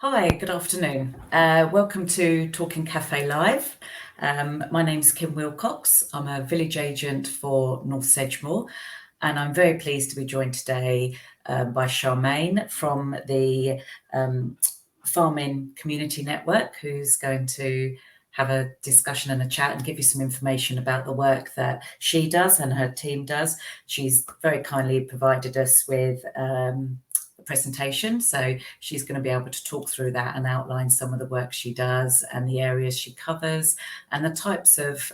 Hi, good afternoon. Welcome to Talking Cafe Live. My name's Kim Wilcox. I'm a village agent for North Sedgemoor, and I'm very pleased to be joined today by Charmaine from the Farming Community Network, who's going to have a discussion and a chat and give you some information about the work that she does and her team does. She's very kindly provided us with presentation, so she's going to be able to talk through that and outline some of the work she does and the areas she covers and the types of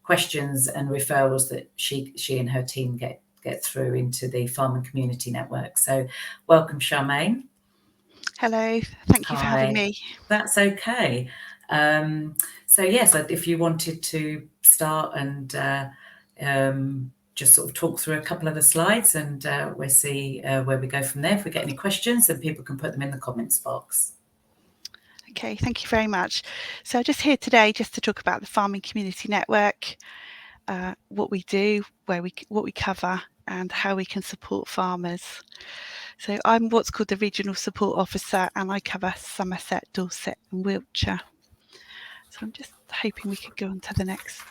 questions and referrals that she and her team get through into the Farming Community Network. So welcome, Charmaine. Hello, thank you for having Hi. me. That's okay. So yes, if you wanted to start and just sort of talk through a couple of the slides, and we'll see where we go from there. If we get any questions, then people can put them in the comments box. Okay, thank you very much. So I'm just here today just to talk about the Farming Community Network, what we do, what we cover, and how we can support farmers. So I'm what's called the Regional Support Officer, and I cover Somerset, Dorset, and Wiltshire. So I'm just hoping we could go on to the next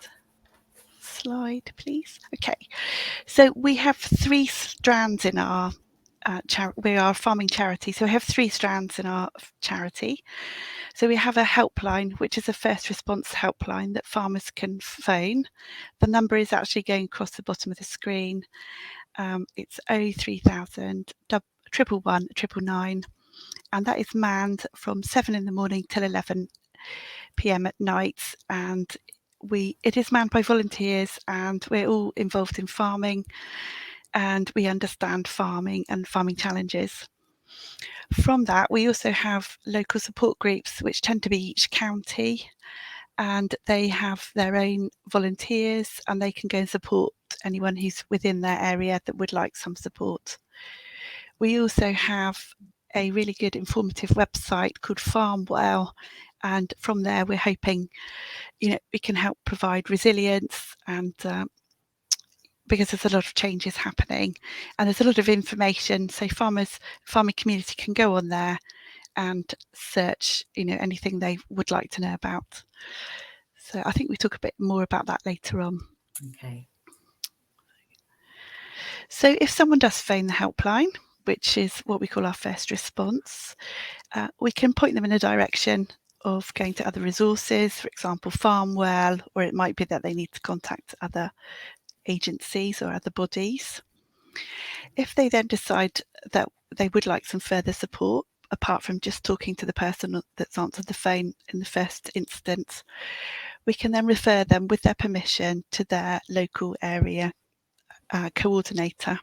slide, please. Okay, so we have three strands in our we are a farming charity, so we have three strands in our charity. So we have a helpline, which is a first response helpline that farmers can phone. The number is actually going across the bottom of the screen. It's 03000 111 999, and that is manned from 7 in the morning till 11 p.m. at night. And it is manned by volunteers, and we're all involved in farming, and we understand farming and farming challenges. From that, we also have local support groups, which tend to be each county, and they have their own volunteers, and they can go and support anyone who's within their area that would like some support. We also have a really good informative website called Farmwell, and from there we're hoping we can help provide resilience, and because there's a lot of changes happening and there's a lot of information, so farming community can go on there and search anything they would like to know about. So I think we talk a bit more about that later on. Okay. So if someone does phone the helpline, which is what we call our first response, we can point them in a direction of going to other resources, for example Farmwell, or it might be that they need to contact other agencies or other bodies. If they then decide that they would like some further support, apart from just talking to the person that's answered the phone in the first instance, we can then refer them with their permission to their local area coordinator.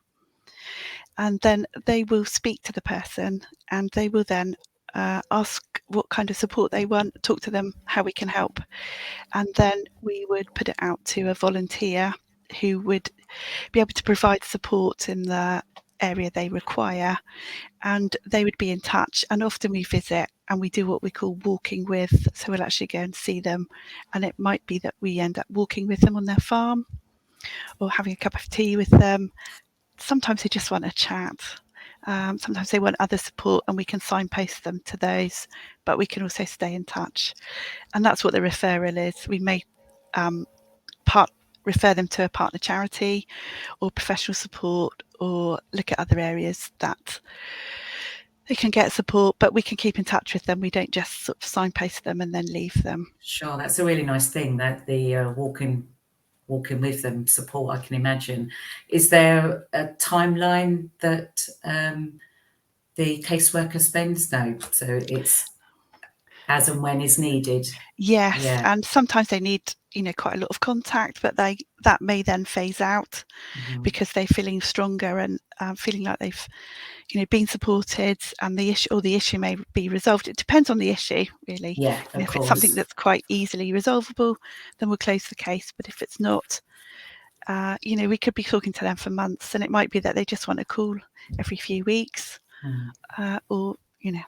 And then they will speak to the person, and they will then ask what kind of support they want, talk to them how we can help. And then we would put it out to a volunteer who would be able to provide support in the area they require, and they would be in touch. And often we visit and we do what we call walking with, so we'll actually go and see them, and it might be that we end up walking with them on their farm or having a cup of tea with them. Sometimes they just want a chat. Sometimes they want other support, and we can signpost them to those, but we can also stay in touch. And that's what the referral is. We may refer them to a partner charity or professional support, or look at other areas that they can get support, but we can keep in touch with them. We don't just sort of signpost them and then leave them. Sure, that's a really nice thing, that the walking with them support, I can imagine. Is there a timeline that the caseworker spends? No, so it's as and when is needed. Yes, Yeah. and sometimes they need quite a lot of contact, but that may then phase out because they're feeling stronger and feeling like they've been supported, and the issue may be resolved. It depends on the issue, really. Yeah, of if course. It's something that's quite easily resolvable, then we'll close the case. But if it's not, we could be talking to them for months, and it might be that they just want a call every few weeks, or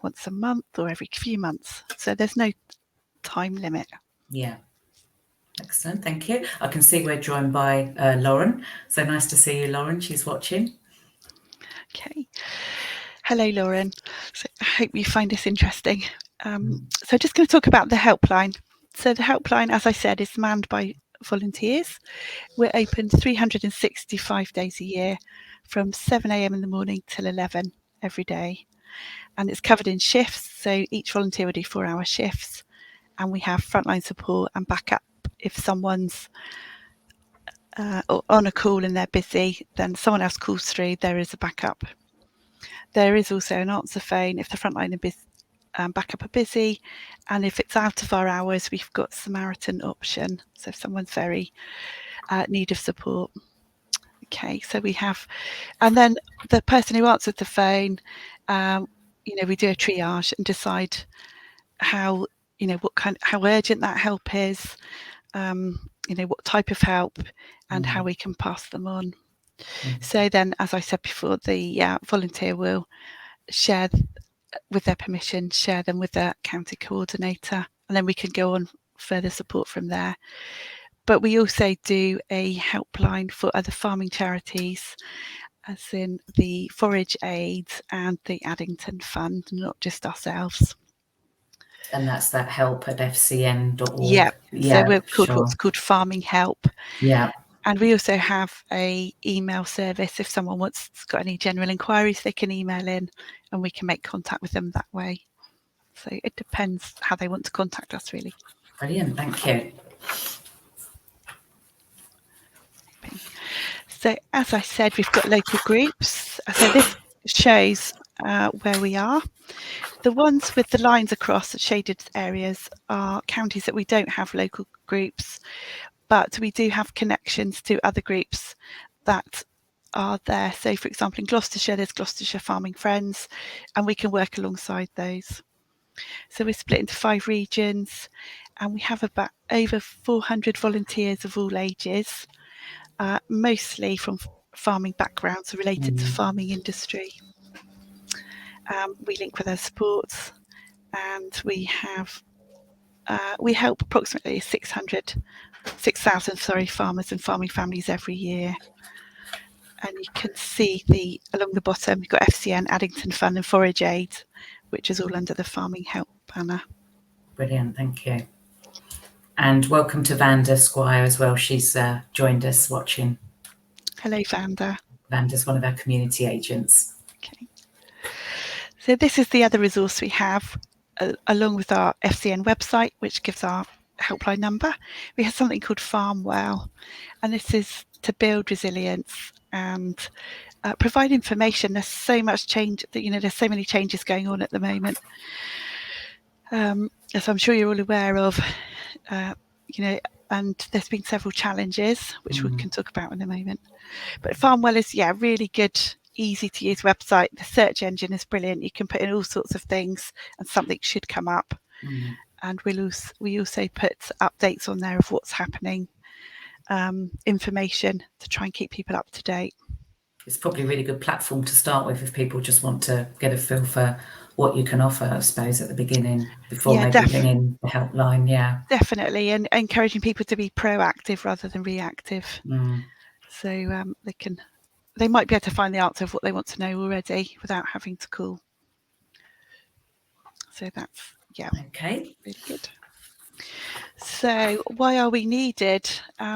once a month, or every few months. So there's no time limit. Yeah. Excellent, thank you. I can see we're joined by Lauren. So nice to see you, Lauren. She's watching. Okay. Hello, Lauren. So I hope you find this interesting. So I'm just going to talk about the helpline. So the helpline, as I said, is manned by volunteers. We're open 365 days a year from 7 a.m. in the morning till 11 every day. And it's covered in shifts. So each volunteer will do 4-hour shifts. And we have frontline support and backup. If someone's on a call and they're busy, then someone else calls through, there is a backup. There is also an answer phone if the frontline and backup are busy, and if it's out of our hours, we've got Samaritan option. So if someone's very need of support. Okay, so we have, and then the person who answers the phone, we do a triage and decide how, how urgent that help is, what type of help, and how we can pass them on. So then, as I said before, the volunteer will share, with their permission, share them with the county coordinator, and then we can go on further support from there. But we also do a helpline for other farming charities, as in the Forage Aid and the Addington Fund, not just ourselves. And that's that help at fcn.org. Yeah, so we're called sure. what's called Farming Help. Yeah. And we also have a email service. If someone got any general inquiries, they can email in and we can make contact with them that way. So it depends how they want to contact us, really. Brilliant, thank you. So as I said, we've got local groups. So this shows where we are. The ones with the lines across, the shaded areas, are counties that we don't have local groups, but we do have connections to other groups that are there. So for example, in Gloucestershire, there's Gloucestershire Farming Friends, and we can work alongside those. So we're split into 5 regions, and we have about over 400 volunteers of all ages, mostly from farming backgrounds related to farming industry. We link with our sports, and we help approximately 6,000 farmers and farming families every year. And you can see along the bottom, you've got FCN, Addington Fund and Forage Aid, which is all under the Farming Help banner. Brilliant, thank you. And welcome to Vanda Squire as well. She's joined us watching. Hello, Vanda. Vanda's one of our community agents. Okay. So this is the other resource we have, along with our FCN website, which gives our helpline number. We have something called Farmwell, and this is to build resilience and provide information. There's so much change that, there's so many changes going on at the moment. As I'm sure you're all aware of, and there's been several challenges, which we can talk about in a moment. But Farmwell is, really good, easy to use website. The search engine is brilliant. You can put in all sorts of things and something should come up. And we also put updates on there of what's happening, information to try and keep people up to date. It's probably a really good platform to start with if people just want to get a feel for what you can offer, I suppose, at the beginning, before maybe ringing the helpline. Yeah, definitely, and encouraging people to be proactive rather than reactive. So they might be able to find the answer of what they want to know already without having to call. So that's okay, really good. So why are we needed?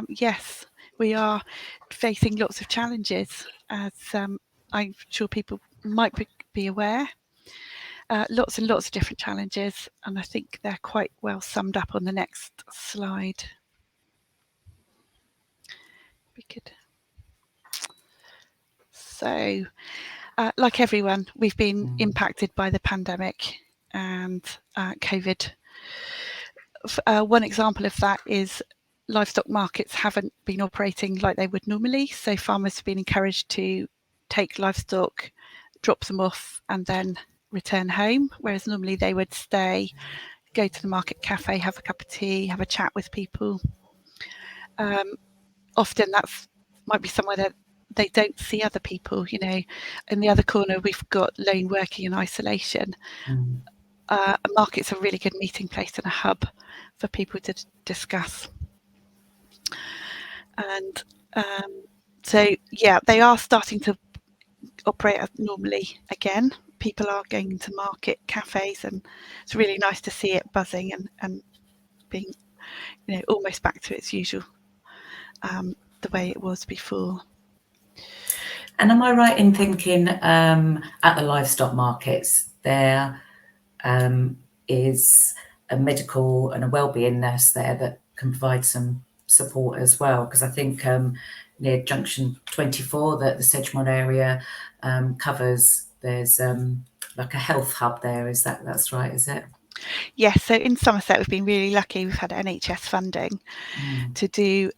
Yes, we are facing lots of challenges, as I'm sure people might be aware. Lots and lots of different challenges, and I think they're quite well summed up on the next slide. We could. So, like everyone, we've been impacted by the pandemic and COVID. One example of that is livestock markets haven't been operating like they would normally. So farmers have been encouraged to take livestock, drop them off, and then return home, whereas normally they would stay, go to the market cafe, have a cup of tea, have a chat with people. Often might be somewhere that they don't see other people. In the other corner, we've got lone working in isolation. A market's a really good meeting place and a hub for people to discuss. And so, they are starting to operate normally again. people are going to market cafes, and it's really nice to see it buzzing and being, almost back to its usual, the way it was before. And am I right in thinking at the livestock markets there is a medical and a wellbeing nurse there that can provide some support as well? Because I think near Junction 24 that the Sedgemoor area covers, there's like a health hub there. That's right, is it? Yes, so in Somerset we've been really lucky. We've had NHS funding to do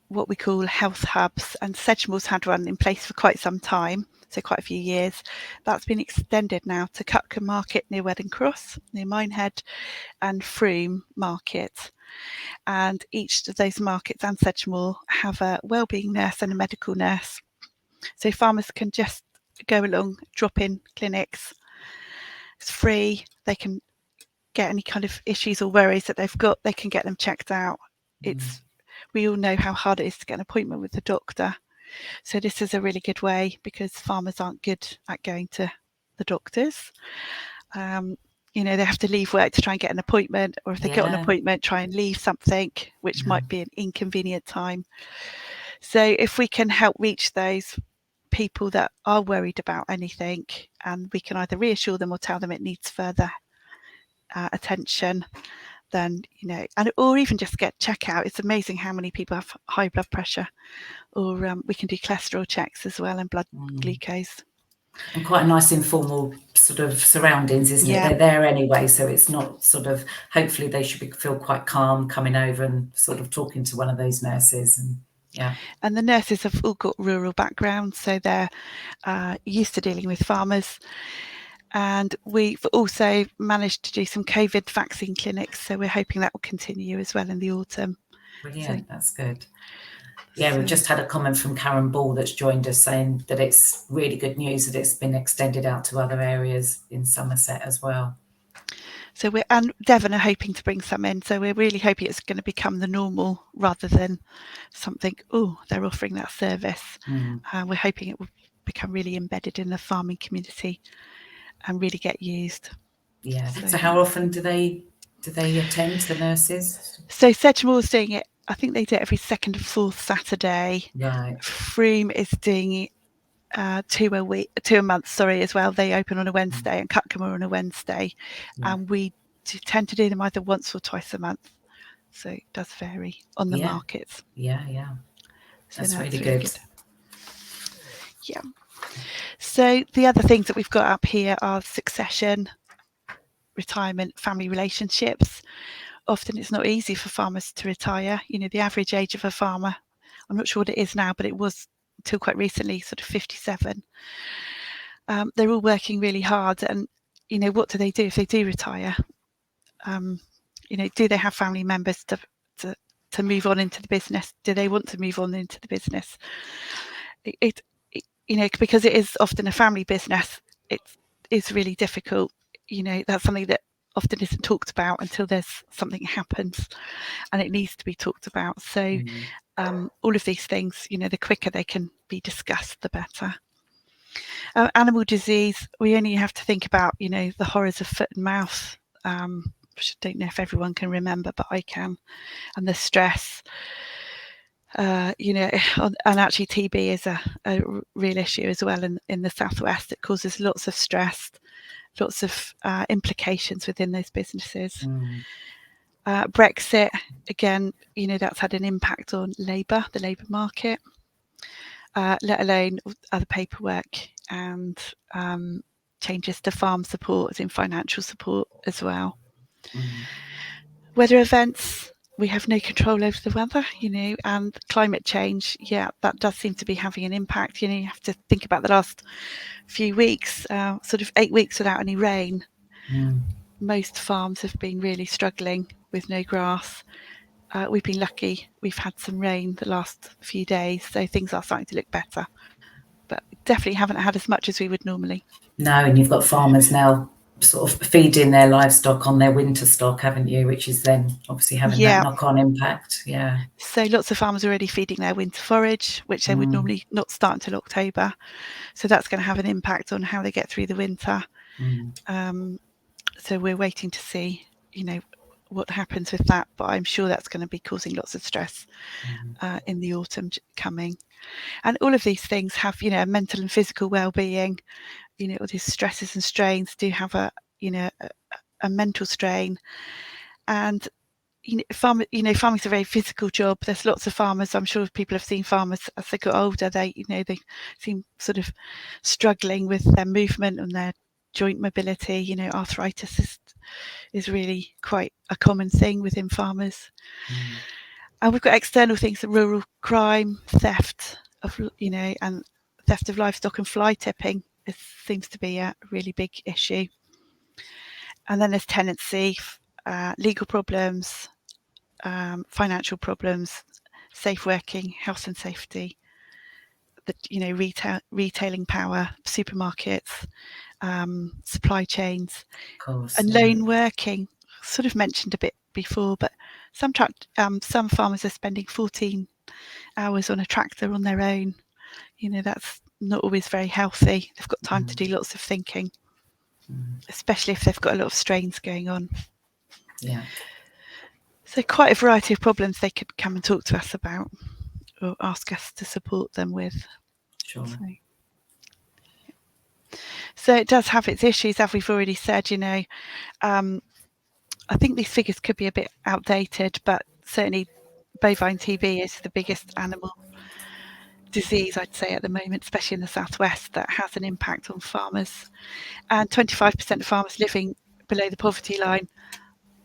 what we call health hubs, and Sedgemoor's had one in place for quite some time, so quite a few years. That's been extended now to Cutcombe Market near Wedding Cross, near Minehead, and Frome Market. And each of those markets and Sedgemoor have a wellbeing nurse and a medical nurse. So farmers can just go along, drop in clinics. It's free. They can get any kind of issues or worries that they've got, they can get them checked out. We all know how hard it is to get an appointment with the doctor. So this is a really good way, because farmers aren't good at going to the doctors. They have to leave work to try and get an appointment, or if they get an appointment, try and leave something, which might be an inconvenient time. So if we can help reach those people that are worried about anything, and we can either reassure them or tell them it needs further attention, then or even just get checkout. It's amazing how many people have high blood pressure, or we can do cholesterol checks as well, and blood glucose. And quite a nice informal sort of surroundings, isn't it? They're there anyway, so it's not sort of, hopefully they should feel quite calm coming over and sort of talking to one of those nurses. And the nurses have all got rural backgrounds, so they're used to dealing with farmers. And we've also managed to do some COVID vaccine clinics, so we're hoping that will continue as well in the autumn. Brilliant, that's good. Yeah, we've just had a comment from Karen Ball that's joined us saying that it's really good news that it's been extended out to other areas in Somerset as well. So and Devon are hoping to bring some in, so we're really hoping it's going to become the normal rather than something, they're offering that service. We're hoping it will become really embedded in the farming community and really get used. Yeah. So how often do they attend, the nurses? So Sedgemoor's doing it, I think they do it every second and fourth Saturday. Right. Frome is doing it 2 a month, as well. They open on a Wednesday, and Cutcombe on a Wednesday. And we tend to do them either once or twice a month. So it does vary on the markets. Yeah. So that's really good. Yeah. So the other things that we've got up here are succession, retirement, family relationships. Often it's not easy for farmers to retire. The average age of a farmer, I'm not sure what it is now, but it was until quite recently sort of 57. They're all working really hard, and what do they do if they do retire? Do they have family members to move on into the business? Do they want to move on into the business? Because it is often a family business, it is really difficult. That's something that often isn't talked about until there's something happens, and it needs to be talked about. So all of these things, the quicker they can be discussed, the better. Animal disease, we only have to think about, the horrors of foot and mouth, which I don't know if everyone can remember, but I can, and the stress. And actually TB is a real issue as well in the southwest. It causes lots of stress, lots of implications within those businesses. Brexit, again, that's had an impact on the labour market, let alone other paperwork and changes to farm support, as in financial support as well. Weather events, we have no control over the weather, and climate change, that does seem to be having an impact. You have to think about the last few weeks, sort of 8 weeks without any rain. Most farms have been really struggling with no grass. We've been lucky, we've had some rain the last few days, so things are starting to look better, but definitely haven't had as much as we would normally. No, and you've got farmers now sort of feeding their livestock on their winter stock, haven't you, which is then obviously having that knock-on impact. So lots of farmers are already feeding their winter forage, which they would normally not start until October, so that's going to have an impact on how they get through the winter. So we're waiting to see, what happens with that, but I'm sure that's going to be causing lots of stress in the autumn coming. And all of these things have, mental and physical well-being. All these stresses and strains do have a mental strain. And farming's a very physical job. There's lots of farmers. I'm sure people have seen farmers as they got older. They seem sort of struggling with their movement and their joint mobility. Arthritis is really quite a common thing within farmers. And we've got external things, rural crime, theft of, and theft of livestock and fly tipping. It seems to be a really big issue. And then there's tenancy, legal problems, financial problems, safe working, health and safety, retailing power, supermarkets, supply chains, and lone working. Sort of mentioned a bit before, but some farmers are spending 14 hours on a tractor on their own. That's not always very healthy. They've got time to do lots of thinking, especially if they've got a lot of strains going on. Yeah. So quite a variety of problems they could come and talk to us about or ask us to support them with. Sure. So it does have its issues, as we've already said. I think these figures could be a bit outdated, but certainly bovine TB is the biggest animal disease, I'd say, at the moment, especially in the southwest, that has an impact on farmers. And 25% of farmers living below the poverty line.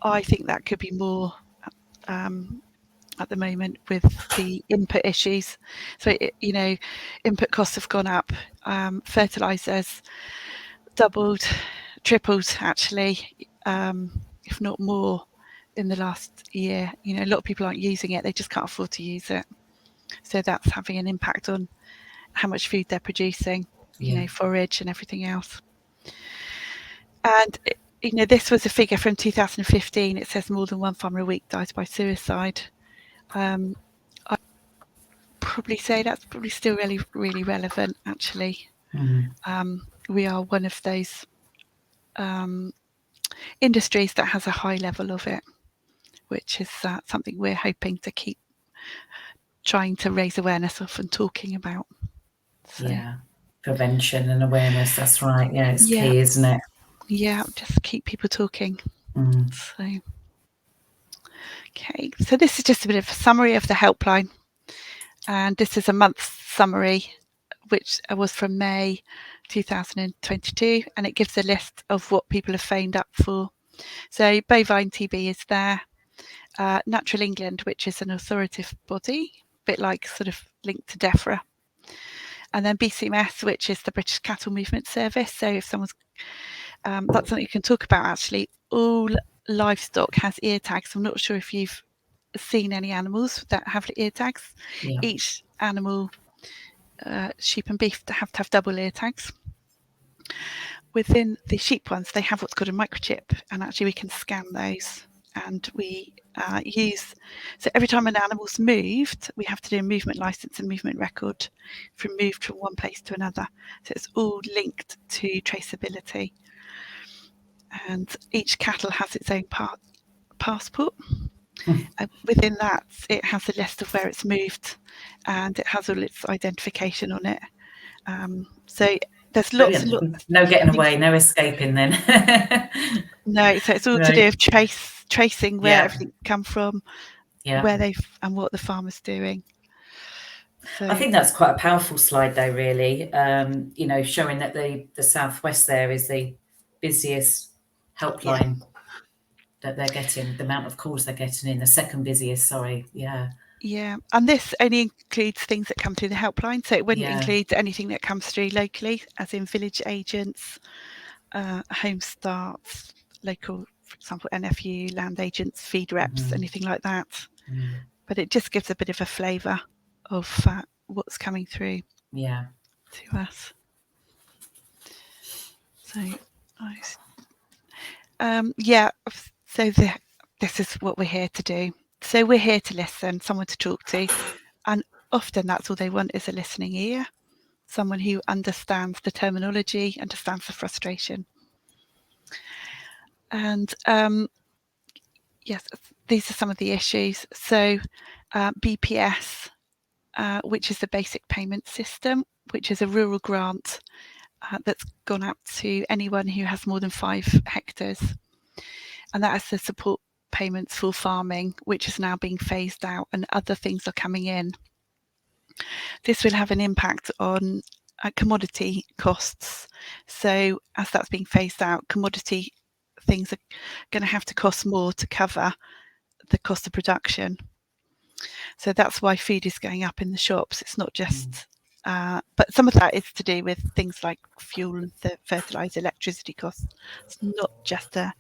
I think that could be more at the moment with the input issues. So, input costs have gone up. Fertilizers doubled, tripled, actually, if not more, in the last year. A lot of people aren't using it. They just can't afford to use it. So that's having an impact on how much food they're producing, forage and everything else. And, this was a figure from 2015. It says more than one farmer a week dies by suicide. I'd probably say that's probably still really, really relevant, actually. We are one of those industries that has a high level of it, which is something we're hoping to keep trying to raise awareness of and talking about. So. Yeah, prevention and awareness, that's right. Yeah, it's key, isn't it? Yeah, just keep people talking. So, okay, so this is just a bit of a summary of the helpline, and this is a month's summary, which was from May 2022, and it gives a list of what people have phoned up for. So Bovine TB is there, Natural England, which is an authoritative body, a bit like sort of linked to DEFRA, and then BCMS, which is the British Cattle Movement Service. So if someone's that's something you can talk about, actually. All livestock has ear tags. I'm not sure if you've seen any animals that have ear tags. Yeah. Each animal, sheep and beef, have to have double ear tags. Within the sheep ones, they have what's called a microchip, and actually we can scan those. And we so every time an animal's moved, we have to do a movement license and movement record moved from one place to another. So it's all linked to traceability. And each cattle has its own passport. And within that, it has a list of where it's moved, and it has all its identification on it. So there's lots and lots. No getting away, no escaping then. No, so it's all to do with tracing where everything come from, where they've and what the farmer's doing. So, I think that's quite a powerful slide, though, really. Showing that the southwest there is the busiest helpline that they're getting, the amount of calls they're getting in, the second busiest, Yeah, and this only includes things that come through the helpline, so it wouldn't include anything that comes through locally, as in village agents, home starts, local, for example, NFU, land agents, feed reps, anything like that. But it just gives a bit of a flavour of what's coming through to us. So, so this is what we're here to do. So we're here to listen, someone to talk to, and often that's all they want is a listening ear, someone who understands the terminology, understands the frustration. And yes, these are some of the issues. So BPS, which is the Basic Payment System, which is a rural grant that's gone out to anyone who has more than 5 hectares. And that is the support payments for farming, which is now being phased out, and other things are coming in. This will have an impact on commodity costs. So as that's being phased out, commodity things are going to have to cost more to cover the cost of production. So that's why food is going up in the shops. It's not just, but some of that is to do with things like fuel and fertilizer, electricity costs. It's not just a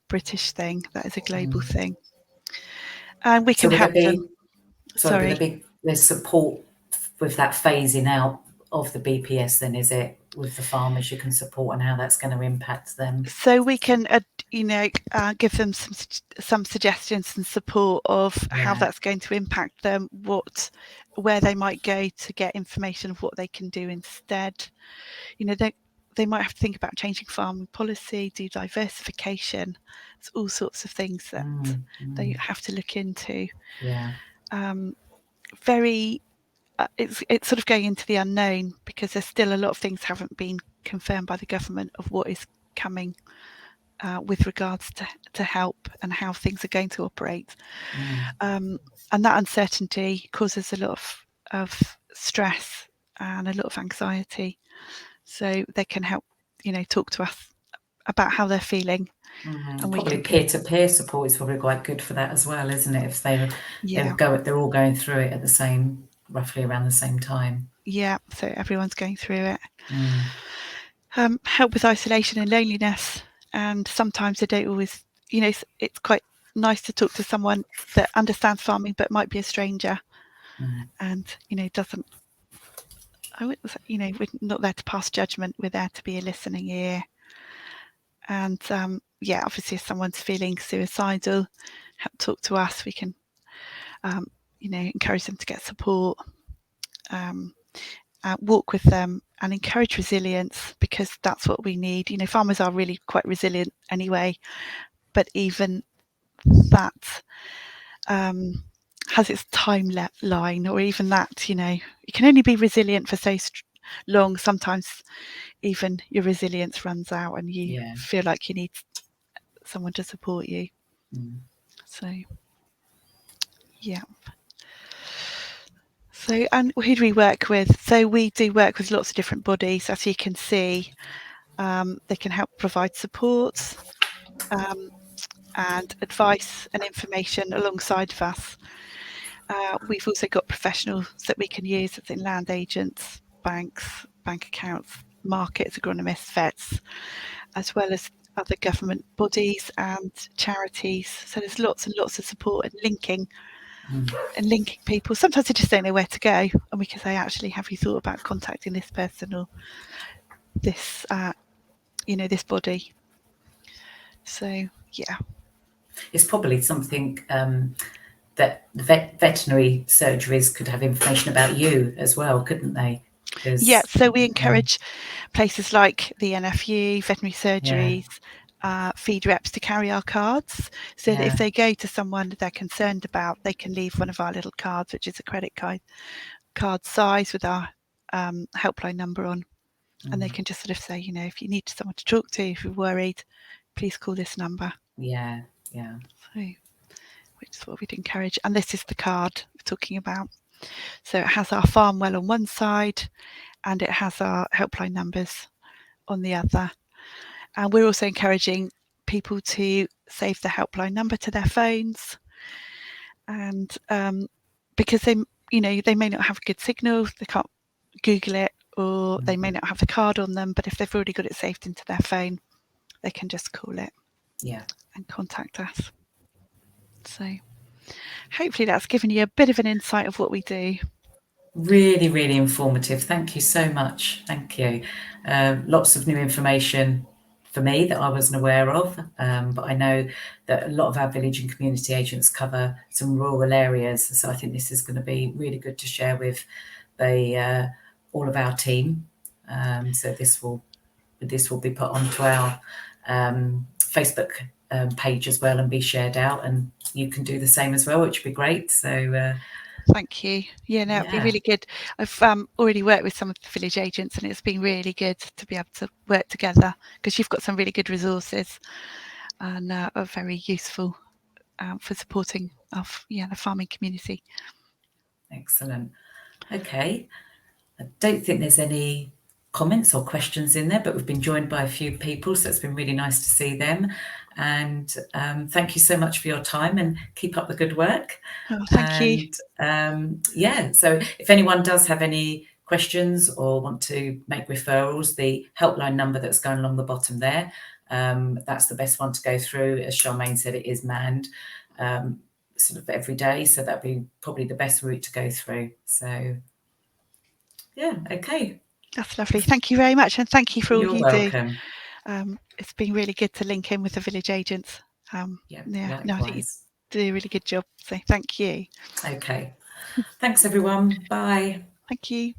British thing, that is a global thing. And we So can will help there them. be there's support with that phasing out of the BPS then, is it, with the farmers you can support and how that's going to impact them? So we can, give them some suggestions and support of how that's going to impact them, where they might go to get information of what they can do instead. They might have to think about changing farming policy, do diversification. It's all sorts of things that they have to look into. Yeah. It's sort of going into the unknown, because there's still a lot of things haven't been confirmed by the government of what is coming with regards to help and how things are going to operate. And that uncertainty causes a lot of stress and a lot of anxiety. So they can help, talk to us about how they're feeling. And probably peer-to-peer support is probably quite good for that as well, isn't it? If they're all going through it at roughly around the same time. Yeah, so everyone's going through it. Help with isolation and loneliness, and sometimes they don't always, it's quite nice to talk to someone that understands farming but might be a stranger, and doesn't. We're not there to pass judgment. We're there to be a listening ear. And obviously, if someone's feeling suicidal, talk to us. We can, encourage them to get support. Walk with them and encourage resilience, because that's what we need. Farmers are really quite resilient anyway, but even that has its timeline, or even that, you can only be resilient for so long. Sometimes even your resilience runs out and you feel like you need someone to support you. So So, and who do we work with? So we do work with lots of different bodies. As you can see, they can help provide support and advice and information alongside of us. We've also got professionals that we can use, as in land agents, banks, bank accounts, markets, agronomists, vets, as well as other government bodies and charities. So there's lots and lots of support and linking people. Sometimes they just don't know where to go, and we can say, actually, have you thought about contacting this person or this this body? So it's probably something that veterinary surgeries could have information about you as well, couldn't they? So we encourage places like the NFU, veterinary surgeries, feed reps to carry our cards, so that if they go to someone that they're concerned about, they can leave one of our little cards, which is a credit card size with our helpline number on, and they can just sort of say, if you need someone to talk to, if you're worried, please call this number. So, which is what we'd encourage. And this is the card we're talking about. So it has our Farmwell on one side, and it has our helpline numbers on the other. And we're also encouraging people to save the helpline number to their phones, and because they may not have a good signal, they can't Google it, or they may not have the card on them, but if they've already got it saved into their phone, they can just call it and contact us. So hopefully that's given you a bit of an insight of what we do. Really, really informative. Thank you so much. Thank you. Lots of new information for me that I wasn't aware of, but I know that a lot of our village and community agents cover some rural areas, so I think this is going to be really good to share with all of our team. So this will be put onto our Facebook page as well and be shared out, and you can do the same as well, which would be great. So thank you. Yeah, no, it'd be yeah. really good. I've already worked with some of the village agents, and it's been really good to be able to work together, because you've got some really good resources and are very useful for supporting the farming community. Excellent. Okay. I don't think there's any comments or questions in there, but we've been joined by a few people, so it's been really nice to see them. And thank you so much for your time, and keep up the good work. Oh, thank you. Yeah, so if anyone does have any questions or want to make referrals, the helpline number that's going along the bottom there, that's the best one to go through. As Charmaine said, it is manned sort of every day, so that'd be probably the best route to go through. So yeah, okay. That's lovely. Thank you very much, and thank you for all You're you do. welcome. It's been really good to link in with the village agents. Yeah, No, I think you likewise. do a really good job. So thank you. Okay. Thanks, everyone. Bye. Thank you.